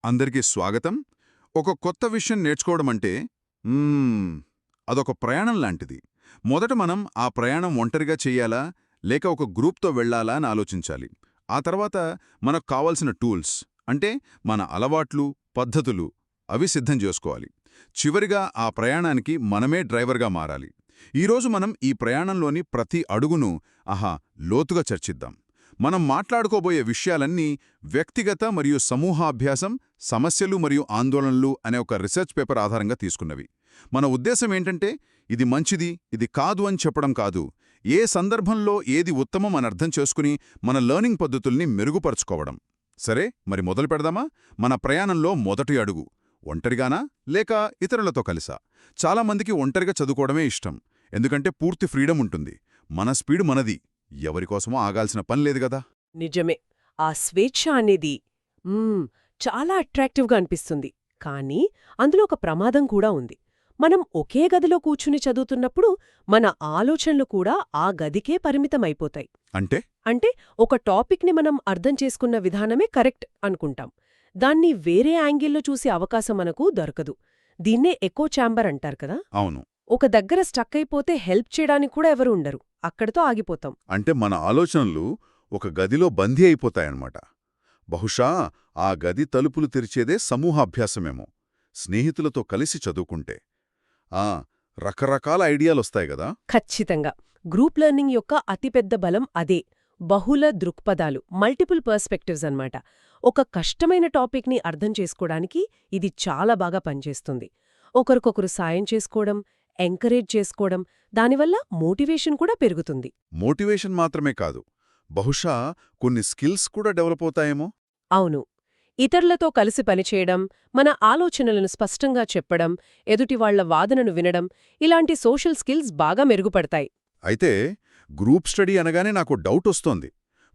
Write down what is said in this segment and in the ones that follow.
అందరికీ స్వాగతం. ఒక కొత్త విషయం నేర్చుకోవడమంటే అదొక ప్రయాణం లాంటిది. మొదట మనం ఆ ప్రయాణం ఒంటరిగా చెయ్యాలా, లేక ఒక గ్రూప్తో వెళ్ళాలా అని ఆలోచించాలి. ఆ తర్వాత మనకు కావాల్సిన టూల్స్, అంటే మన అలవాట్లు, పద్ధతులు అవి సిద్ధం చేసుకోవాలి. చివరిగా ఆ ప్రయాణానికి మనమే డ్రైవర్గా మారాలి. ఈరోజు మనం ఈ ప్రయాణంలోని ప్రతి అడుగును లోతుగా చర్చిద్దాం. మనం మాట్లాడుకోబోయే విషయాలన్నీ వ్యక్తిగత మరియు సమూహాభ్యాసం, సమస్యలు మరియు ఆందోళనలు అనే ఒక రీసెర్చ్ పేపర్ ఆధారంగా తీసుకున్నవి. మన ఉద్దేశం ఏంటంటే, ఇది మంచిది, ఇది కాదు అని చెప్పడం కాదు. ఏ సందర్భంలో ఏది ఉత్తమం అని అర్థం చేసుకుని మన లెర్నింగ్ పద్ధతుల్ని మెరుగుపరుచుకోవడం. సరే, మరి మొదలు పెడదామా? మన ప్రయాణంలో మొదటి అడుగు ఒంటరిగానా, లేక ఇతరులతో కలిసా? చాలామందికి ఒంటరిగా చదువుకోవడమే ఇష్టం. ఎందుకంటే పూర్తి ఫ్రీడమ్ ఉంటుంది. మన స్పీడ్ మనది. ఎవరికోసమో ఆగాల్సిన పనిలేదు గదా. నిజమే. ఆ స్వేచ్ఛ అనేది చాలా అట్రాక్టివ్గా అనిపిస్తుంది. కానీ అందులో ఒక ప్రమాదం కూడా ఉంది. మనం ఒకే గదిలో కూర్చుని చదువుతున్నప్పుడు మన ఆలోచనలు కూడా ఆ గదికే పరిమితమైపోతాయి. అంటే ఒక టాపిక్ని మనం అర్థం చేసుకున్న విధానమే కరెక్ట్ అనుకుంటాం. దాన్ని వేరే యాంగిల్లో చూసే అవకాశం మనకు దొరకదు. దీన్నే ఎకో ఛాంబర్ అంటారు కదా. అవును. ఒక దగ్గర స్టక్ అయిపోతే హెల్ప్ చేయడానికి కూడా ఎవరు ఉండరు. అక్కడితో ఆగిపోతాం. అంటే మన ఆలోచనలు ఒక గదిలో బందీ అయిపోతాయన్నమాట. బహుశా ఆ గది తలుపులు తెరిచేదే సమూహాభ్యాసమేమో. స్నేహితులతో కలిసి చదువుకుంటే రకరకాల ఐడియాలొస్తాయి గదా. ఖచ్చితంగా. గ్రూప్ లెర్నింగ్ యొక్క అతిపెద్ద బలం అదే. బహుళ దృక్పథాలు, మల్టిపుల్ పర్స్పెక్టివ్స్ అన్నమాట. ఒక కష్టమైన టాపిక్ని అర్థం చేసుకోవడానికి ఇది చాలా బాగా పనిచేస్తుంది. ఒకరికొకరు సాయం చేసుకోవడం, ఎంకరేజ్ చేసుకోవడం, దానివల్ల మోటివేషన్ కూడా పెరుగుతుంది. మోటివేషన్ మాత్రమే కాదు, బహుశా కొన్ని స్కిల్స్ కూడా డెవలప్ అవుతాయేమో. అవును. ఇతరులతో కలిసి పనిచేయడం, మన ఆలోచనలను స్పష్టంగా చెప్పడం, ఎదుటివాళ్ల వాదనను వినడం, ఇలాంటి సోషల్ స్కిల్స్ బాగా మెరుగుపడతాయి. అయితే గ్రూప్ స్టడీ అనగానే నాకు డౌట్ వస్తోంది.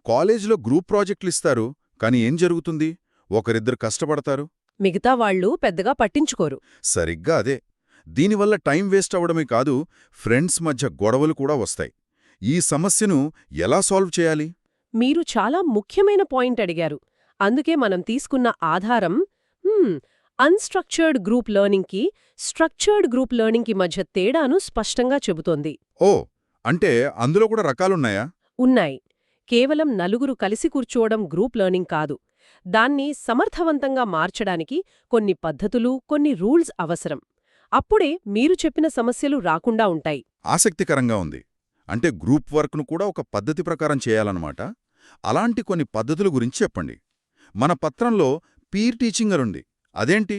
కాలేజీలో గ్రూప్ ప్రాజెక్టులిస్తారు, కానీ ఏం జరుగుతుంది? ఒకరిద్దరు కష్టపడతారు, మిగతా వాళ్లు పెద్దగా పట్టించుకోరు. సరిగ్గా అదే. దీనివల్ల టైం వేస్ట్ అవడమే కాదు, ఫ్రెండ్స్ మధ్య గొడవలు కూడా వస్తాయి. ఈ సమస్యను ఎలా సాల్వ్ చేయాలి? మీరు చాలా ముఖ్యమైన పాయింట్ అడిగారు. అందుకే మనం తీసుకున్న ఆధారం అన్‌స్ట్రక్చర్డ్ గ్రూప్ లెర్నింగ్కి, స్ట్రక్చర్డ్ గ్రూప్ లెర్నింగ్కి మధ్య తేడాను స్పష్టంగా చెబుతోంది. ఓ, అంటే అందులో కూడా రకాలున్నాయా? ఉన్నాయి. కేవలం నలుగురు కలిసి కూర్చోవడం గ్రూప్ లెర్నింగ్ కాదు. దాన్ని సమర్థవంతంగా మార్చడానికి కొన్ని పద్ధతులు, కొన్ని రూల్స్ అవసరం. అప్పుడే మీరు చెప్పిన సమస్యలు రాకుండా ఉంటాయి. ఆసక్తికరంగా ఉంది. అంటే గ్రూప్ వర్క్ను కూడా ఒక పద్ధతి ప్రకారం చేయాలన్నమాట. అలాంటి కొన్ని పద్ధతుల గురించి చెప్పండి. మన పత్రంలో పీర్ టీచింగ్ అనుంది, అదేంటి?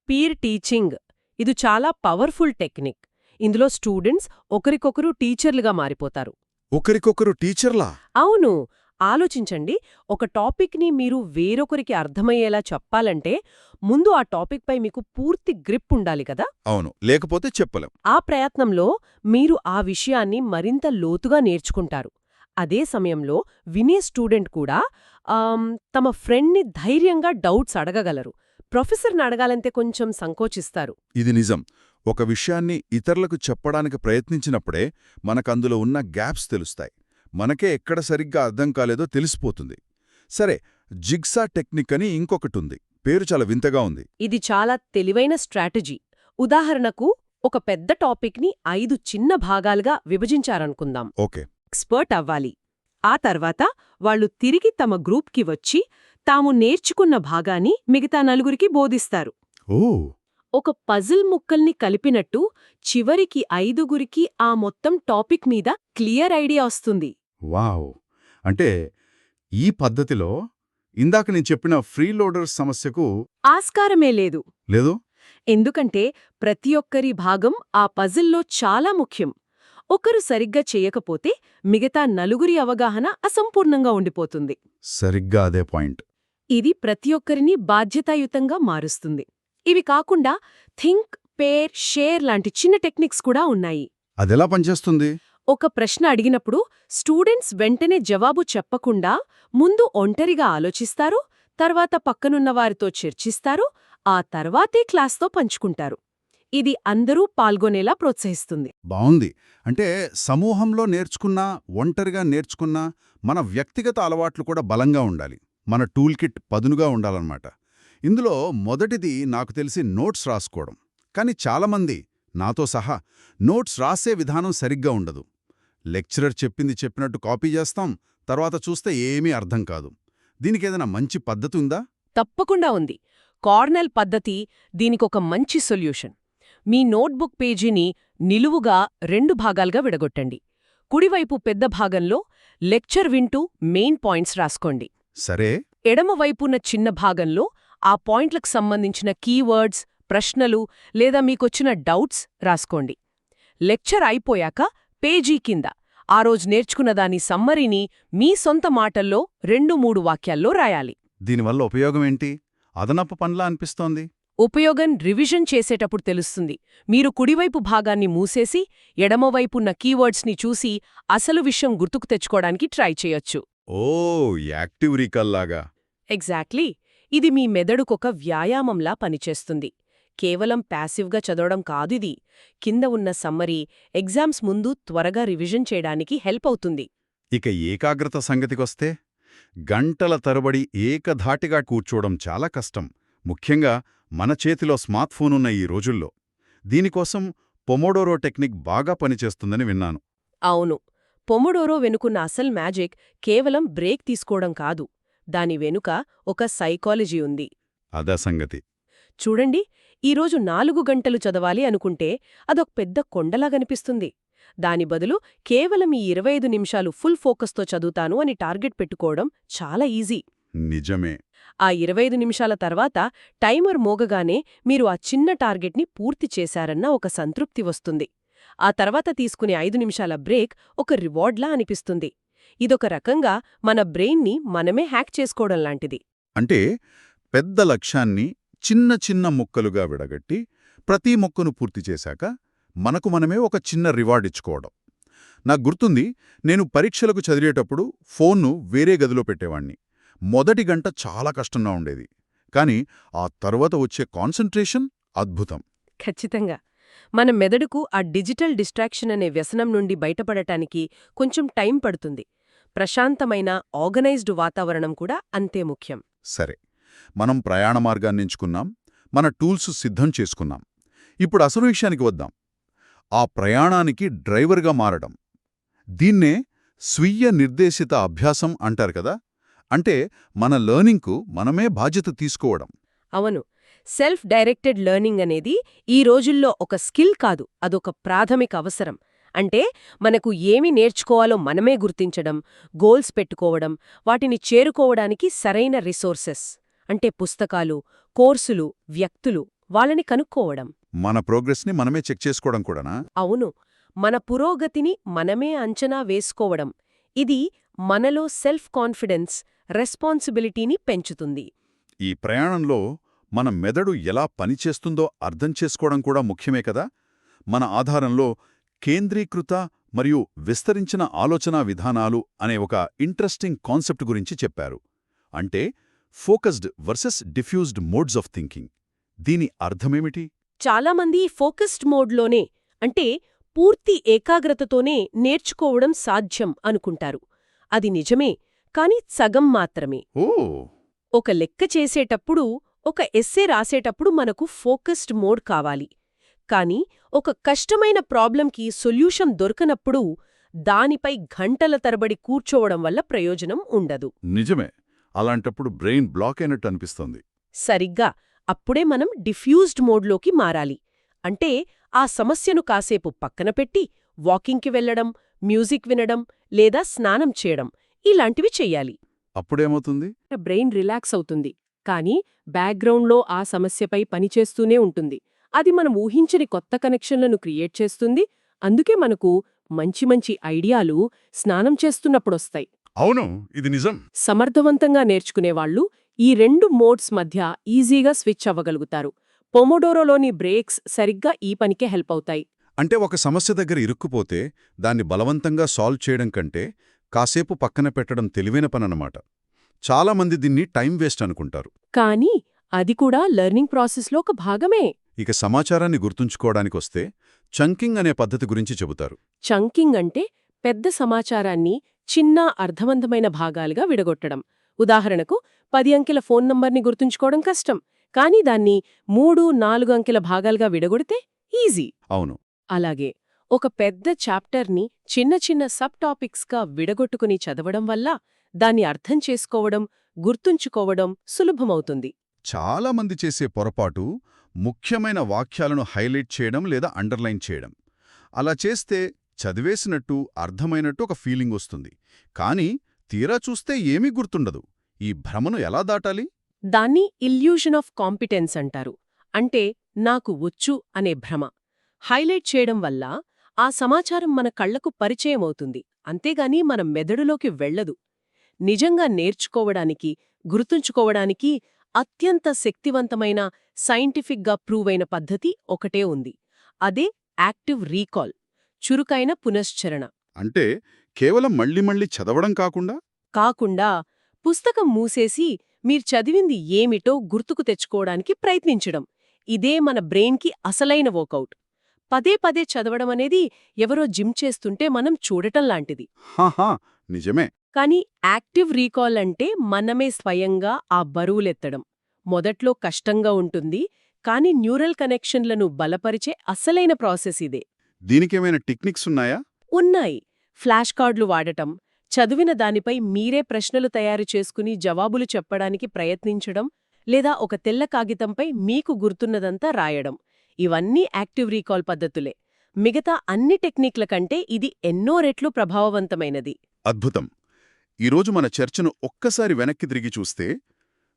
పీర్ టీచింగ్ ఇది చాలా పవర్ఫుల్ టెక్నిక్. ఇందులో స్టూడెంట్స్ ఒకరికొకరు టీచర్లుగా మారిపోతారు. ఒకరికొకరు టీచర్లా? అవును. ఆలోచించండి. ఒక టాపిక్ని మీరు వేరొకరికి అర్థమయ్యేలా చెప్పాలంటే ముందు ఆ టాపిక్పై మీకు పూర్తి గ్రిప్ ఉండాలి కదా. అవును, లేకపోతే చెప్పలేం. ఆ ప్రయత్నంలో మీరు ఆ విషయాన్ని మరింత లోతుగా నేర్చుకుంటారు. అదే సమయంలో వినే స్టూడెంట్ కూడా తమ ఫ్రెండ్ని ధైర్యంగా డౌట్స్ అడగగలరు. ప్రొఫెసర్ని అడగాలంటే కొంచెం సంకోచిస్తారు. ఇది నిజం. ఒక విషయాన్ని ఇతరులకు చెప్పడానికి ప్రయత్నించినప్పుడే మనకందులో ఉన్న గ్యాప్స్ తెలుస్తాయి. మనకే ఎక్కడ సరిగ్గా అర్థం కాలేదో తెలిసిపోతుంది. సరే, జిగ్సా టెక్నిక్ అని ఇంకొకటుంది. పేరు చాలా వింతగా ఉంది. ఇది చాలా తెలివైన స్ట్రాటజీ. ఉదాహరణకు, ఒక పెద్ద టాపిక్ని 5 చిన్న భాగాలుగా విభజించారనుకుందాం. ఓకే. ఎక్స్పర్ట్ అవ్వాలి. ఆ తర్వాత వాళ్లు తిరిగి తమ గ్రూప్కి వచ్చి తాము నేర్చుకున్న భాగాన్ని మిగతా నలుగురికి బోధిస్తారు. ఓ, ఒక పజిల్ ముక్కల్ని కలిపినట్టు చివరికి 5గురికి ఆ మొత్తం టాపిక్ మీద క్లియర్ ఐడియా వస్తుంది. వావ్! అంటే ఈ పద్ధతిలో ఇందాక నేను చెప్పిన ఫ్రీలోడర్ సమస్యకు ఆస్కారమే లేదు. లేదు? ఎందుకంటే ప్రతి ఒక్కరి భాగం ఆ పజిల్లో చాలా ముఖ్యం. ఒకరు సరిగ్గా చేయకపోతే మిగతా నలుగురి అవగాహన అసంపూర్ణంగా ఉండిపోతుంది. సరిగ్గా అదే పాయింట్. ఇది ప్రతి ఒక్కరిని బాధ్యతాయుతంగా మారుస్తుంది. ఇవి కాకుండా థింక్, పేర్, షేర్ లాంటి చిన్న టెక్నిక్స్ కూడా ఉన్నాయి. అదెలా పనిచేస్తుంది? ఒక ప్రశ్న అడిగినప్పుడు స్టూడెంట్స్ వెంటనే జవాబు చెప్పకుండా ముందు ఒంటరిగా ఆలోచిస్తారు, తర్వాత పక్కనున్న వారితో చర్చిస్తారు, ఆ తర్వాతే క్లాస్తో పంచుకుంటారు. ఇది అందరూ పాల్గొనేలా ప్రోత్సహిస్తుంది. బావుంది. అంటే సమూహంలో నేర్చుకున్నా, ఒంటరిగా నేర్చుకున్నా మన వ్యక్తిగత అలవాట్లు కూడా బలంగా ఉండాలి. మన టూల్ కిట్ పదునుగా ఉండాలన్నమాట. ఇందులో మొదటిది నాకు తెలిసి నోట్స్ రాసుకోవడం. కానీ చాలామంది, నాతో సహా, నోట్స్ రాసే విధానం సరిగ్గా ఉండదు. లెక్చరర్ చెప్పింది చెప్పినట్టు కాపీ చేస్తాం, తర్వాత చూస్తే ఏమీ అర్థం కాదు. దీనికేదైనా మంచి పద్ధతి ఉందా? తప్పకుండా ఉంది. కార్నెల్ పద్ధతి దీనికొక మంచి సొల్యూషన్. మీ నోట్బుక్ పేజీని నిలువుగా 2 భాగాలుగా విడగొట్టండి. కుడివైపు పెద్ద భాగంలో లెక్చర్ వింటూ మెయిన్ పాయింట్స్ రాసుకోండి. సరే. ఎడమవైపున్న చిన్న భాగంలో ఆ పాయింట్లకు సంబంధించిన కీవర్డ్స్, ప్రశ్నలు లేదా మీకొచ్చిన డౌట్స్ రాసుకోండి. లెక్చర్ అయిపోయాక పేజీ కింద ఆ రోజు నేర్చుకున్న దాని సమ్మరీని మీ సొంత మాటల్లో 2-3 వాక్యాల్లో రాయాలి. దీనివల్ల ఉపయోగమేంటి? అదనపు పనిలా అనిపిస్తోంది. ఉపయోగం రివిజన్ చేసేటప్పుడు తెలుస్తుంది. మీరు కుడివైపు భాగాన్ని మూసేసి ఎడమవైపున్న కీవర్డ్స్ని చూసి అసలు విషయం గుర్తుకు తెచ్చుకోవడానికి ట్రై చేయొచ్చు. ఓ, యాక్టివ్ రీకాల్లాగా. ఎగ్జాక్ట్లీ. ఇది మీ మెదడుకొక వ్యాయామంలా పనిచేస్తుంది. కేవలం ప్యాసివ్గా చదవడం కాదిది. కింద ఉన్న సమ్మరీ ఎగ్జామ్స్ ముందు త్వరగా రివిజన్ చేయడానికి హెల్ప్ అవుతుంది. ఇక ఏకాగ్రత సంగతికొస్తే, గంటల తరబడి ఏకధాటిగా కూర్చోవడం చాలా కష్టం, ముఖ్యంగా మన చేతిలో స్మార్ట్ ఫోనున్న ఈ రోజుల్లో. దీనికోసం పొమోడోరో టెక్నిక్ బాగా పనిచేస్తుందని విన్నాను. అవును. పొమోడోరో వెనుకున్న అసలు మ్యాజిక్ కేవలం బ్రేక్ తీసుకోవడం కాదు. దాని వెనుక ఒక సైకాలజీ ఉంది. అదా సంగతి. చూడండి, ఈరోజు 4 గంటలు చదవాలి అనుకుంటే అదొక పెద్ద కొండలాగనిపిస్తుంది. దాని బదులు కేవలం ఈ 25 నిమిషాలు ఫుల్ ఫోకస్తో చదువుతాను అని టార్గెట్ పెట్టుకోవడం చాలా ఈజీ. నిజమే. ఆ 25 నిమిషాల తర్వాత టైమర్ మోగగానే మీరు ఆ చిన్న టార్గెట్ని పూర్తి చేశారన్న ఒక సంతృప్తి వస్తుంది. ఆ తర్వాత తీసుకునే 5 నిమిషాల బ్రేక్ ఒక రివార్డ్లా అనిపిస్తుంది. ఇదొక రకంగా మన బ్రెయిన్ని మనమే హ్యాక్ చేసుకోవడం లాంటిది. అంటే పెద్ద లక్ష్యాన్ని చిన్న చిన్న ముక్కలుగా విడగట్టి ప్రతి ముక్కను పూర్తి చేశాక మనకు మనమే ఒక చిన్న రివార్డ్ ఇచ్చుకోవడం. నాకు గుర్తుంది, నేను పరీక్షలకు చదివేటప్పుడు ఫోన్ను వేరే గదిలో పెట్టేవాణ్ణి. మొదటి గంట చాలా కష్టంగా ఉండేది, కానీ ఆ తర్వాత వచ్చే కాన్సంట్రేషన్ అద్భుతం. ఖచ్చితంగా. మన మెదడుకు ఆ డిజిటల్ డిస్ట్రాక్షన్ అనే వ్యసనం నుండి బయటపడటానికి కొంచెం టైం పడుతుంది. ప్రశాంతమైన ఆర్గనైజ్డ్ వాతావరణం కూడా అంతే ముఖ్యం. సరే, మనం ప్రయాణ మార్గాన్ని ఎంచుకున్నాం, మన టూల్స్ సిద్ధం చేసుకున్నాం. ఇప్పుడు అసలు విషయానికి వద్దాం. ఆ ప్రయాణానికి డ్రైవర్గా మారడం. దీన్నే స్వీయ నిర్దేశిత అభ్యాసం అంటారు కదా. అంటే మన లెర్నింగ్కు మనమే బాధ్యత తీసుకోవడం. అవును. సెల్ఫ్ డైరెక్టెడ్ లెర్నింగ్ అనేది ఈ రోజుల్లో ఒక స్కిల్ కాదు, అదొక ప్రాథమిక అవసరం. అంటే మనకు ఏమి నేర్చుకోవాలో మనమే గుర్తించడం, గోల్స్ పెట్టుకోవడం, వాటిని చేరుకోవడానికి సరైన రిసోర్సెస్ అంటే పుస్తకాలు, కోర్సులు, వ్యక్తులు, వాళ్ళని కనుక్కోవడం. మన ప్రోగ్రెస్ని మనమే చెక్ చేసుకోవడం కూడానా? అవును. మన పురోగతిని మనమే అంచనా వేసుకోవడం. ఇది మనలో సెల్ఫ్ కాన్ఫిడెన్స్, రెస్పాన్సిబిలిటీని పెంచుతుంది. ఈ ప్రయాణంలో మన మెదడు ఎలా పనిచేస్తుందో అర్థం చేసుకోవడం కూడా ముఖ్యమే కదా. మన ఆధారంలో కేంద్రీకృత మరియు విస్తరించిన ఆలోచనా విధానాలు అనే ఒక ఇంట్రెస్టింగ్ కాన్సెప్ట్ గురించి చెప్పారు. అంటే focused versus diffused modes of thinking. దీని అర్థమేమిటి? చాలామంది ఫోకస్డ్ మోడ్లోనే, అంటే పూర్తి ఏకాగ్రతతోనే నేర్చుకోవడం సాధ్యం అనుకుంటారు. అది నిజమే, కాని సగం మాత్రమే. ఓ, ఒక లెక్క చేసేటప్పుడు, ఒక ఎస్సే రాసేటప్పుడు మనకు ఫోకస్డ్ మోడ్ కావాలి. కానీ ఒక కష్టమైన ప్రాబ్లంకి సొల్యూషన్ దొరకనప్పుడు దానిపై గంటల తరబడి కూర్చోవడం వల్ల ప్రయోజనం ఉండదు. నిజమే. అలాంటప్పుడు బ్రెయిన్ బ్లాక్ అయినట్టు అనిపిస్తుంది. సరిగ్గా అప్పుడే మనం డిఫ్యూజ్డ్ మోడ్లోకి మారాలి. అంటే ఆ సమస్యను కాసేపు పక్కన పెట్టి వాకింగ్కి వెళ్లడం, మ్యూజిక్ వినడం లేదా స్నానం చేయడం ఇలాంటివి చెయ్యాలి. అప్పుడేమవుతుంది? బ్రెయిన్ రిలాక్స్ అవుతుంది, కానీ బ్యాక్గ్రౌండ్లో ఆ సమస్యపై పనిచేస్తూనే ఉంటుంది. అది మనం ఊహించని కొత్త కనెక్షన్లను క్రియేట్ చేస్తుంది. అందుకే మనకు మంచి మంచి ఐడియాలు స్నానం చేస్తున్నప్పుడొస్తాయి. అవును, ఇది నిజం. సమర్థవంతంగా నేర్చుకునేవాళ్లు ఈ 2 మోడ్స్ మధ్య ఈజీగా స్విచ్ అవ్వగలుగుతారు. పొమోడోరోలోని బ్రేక్స్ సరిగ్గా ఈ పనికే హెల్ప్ అవుతాయి. అంటే ఒక సమస్య దగ్గర ఇరుక్కుపోతే దాన్ని బలవంతంగా సాల్వ్ చేయడం కంటే కాసేపు పక్కన పెట్టడం తెలివైన పనన్నమాట. చాలామంది దీన్ని టైం వేస్ట్ అనుకుంటారు. కానీ అది కూడా లెర్నింగ్ ప్రాసెస్లో ఒక భాగమే. ఇక సమాచారాన్ని గుర్తుంచుకోవడానికొస్తే చంకింగ్ అనే పద్ధతి గురించి చెబుతారు. చంకింగ్ అంటే పెద్ద సమాచారాన్ని చిన్న అర్థవంతమైన భాగాలుగా విడగొట్టడం. ఉదాహరణకు, 10 అంకెల ఫోన్ నంబర్ని గుర్తుంచుకోవడం కష్టం. కానీ దాన్ని 3, 4 అంకెల భాగాలుగా విడగొడితే ఈజీ. అవును. అలాగే ఒక పెద్ద చాప్టర్ని చిన్న చిన్న సబ్ టాపిక్స్గా విడగొట్టుకుని చదవడం వల్ల దాన్ని అర్థం చేసుకోవడం, గుర్తుంచుకోవడం సులభమవుతుంది. చాలా మంది చేసే పొరపాటు ముఖ్యమైన వాక్యాలను హైలైట్ చేయడం లేదా అండర్లైన్ చేయడం. అలా చేస్తే చదివేసినట్టు అర్థమైనట్టు ఒక ఫీలింగ్ వస్తుంది. కానీ తీరా చూస్తే ఏమీ గుర్తుండదు. ఈ భ్రమను ఎలా దాటాలి? దాన్ని ఇల్యూషన్ ఆఫ్ కాంపిటెన్స్ అంటారు. అంటే నాకు వచ్చు అనే భ్రమ. హైలైట్ చేయడం వల్ల ఆ సమాచారం మన కళ్లకు పరిచయమవుతుంది, అంతేగాని మన మెదడులోకి వెళ్ళదు. నిజంగా నేర్చుకోవడానికి, గుర్తుంచుకోవడానికి అత్యంత శక్తివంతమైన, సైంటిఫిక్గా ప్రూవ్ అయిన పద్ధతి ఒకటే ఉంది. అదే యాక్టివ్ రీకాల్, చురుకైన పునశ్చరణ. అంటే కేవలం మళ్ళీ చదవడం కాకుండా పుస్తకం మూసేసి మీరు చదివింది ఏమిటో గుర్తుకు తెచ్చుకోవడానికి ప్రయత్నించడం. ఇదే మన బ్రెయిన్కి అసలైన వర్కౌట్. పదే పదే చదవడమనేది ఎవరో జిమ్ చేస్తుంటే మనం చూడటం లాంటిది. హాహా, నిజమే. కానీ యాక్టివ్ రీకాల్ అంటే మనమే స్వయంగా ఆ బరువులెత్తడం. మొదట్లో కష్టంగా ఉంటుంది, కానీ న్యూరల్ కనెక్షన్లను బలపరిచే అసలైన ప్రాసెస్ ఇదే. దీనికేమైనా టెక్నిక్స్ ఉన్నాయా? ఉన్నాయి. ఫ్లాష్ కార్డులు వాడటం, చదివిన దానిపై మీరే ప్రశ్నలు తయారు చేసుకుని జవాబులు చెప్పడానికి ప్రయత్నించడం, లేదా ఒక తెల్ల కాగితంపై మీకు గుర్తున్నదంతా రాయడం. ఇవన్నీ యాక్టివ్ రీకాల్ పద్ధతులే. మిగతా అన్ని టెక్నిక్ల కంటే ఇది ఎన్నో రెట్లు ప్రభావవంతమైనది. అద్భుతం. ఈరోజు మన చర్చను ఒక్కసారి వెనక్కి తిరిగి చూస్తే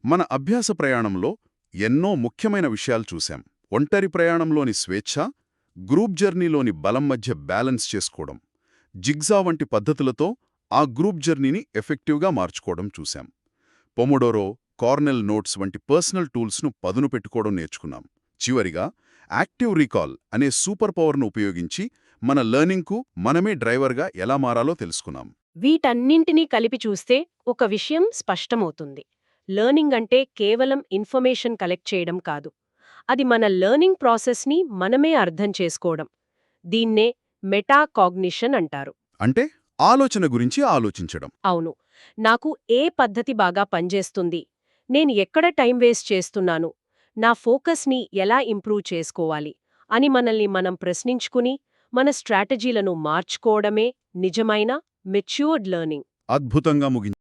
మన అభ్యాస ప్రయాణంలో ఎన్నో ముఖ్యమైన విషయాలు చూశాం. ఒంటరి ప్రయాణంలోని స్వేచ్ఛ, గ్రూప్ జర్నీలోని బలం మధ్య బ్యాలెన్స్ చేసుకోవడం, జిగ్జా వంటి పద్ధతులతో ఆ గ్రూప్ జర్నీని ఎఫెక్టివ్గా మార్చుకోవడం చూశాం. పొమోడోరో, కార్నెల్ నోట్స్ వంటి పర్సనల్ టూల్స్ను పదును పెట్టుకోవడం నేర్చుకున్నాం. చివరిగా యాక్టివ్ రీకాల్ అనే సూపర్ పవర్ను ఉపయోగించి మన లెర్నింగ్కు మనమే డ్రైవర్గా ఎలా మారాలో తెలుసుకున్నాం. వీటన్నింటినీ కలిపి చూస్తే ఒక విషయం స్పష్టమవుతుంది. లెర్నింగ్ అంటే కేవలం ఇన్ఫర్మేషన్ కలెక్ట్ చేయడం కాదు. అది మన లెర్నింగ్ ప్రాసెస్ని మనమే అర్థం చేసుకోవడం. దీన్నే మెటాకాగ్నిషన్ అంటారు. అంటే ఆలోచన గురించి ఆలోచించడం. అవును. నాకు ఏ పద్ధతి బాగా పనిచేస్తుంది, నేను ఎక్కడ టైం వేస్ట్ చేస్తున్నాను, నా ఫోకస్ని ఎలా ఇంప్రూవ్ చేసుకోవాలి అని మనల్ని మనం ప్రశ్నించుకుని మన స్ట్రాటజీలను మార్చుకోవడమే నిజమైన మెచ్యూర్డ్ లెర్నింగ్. అద్భుతంగా ముగించారు.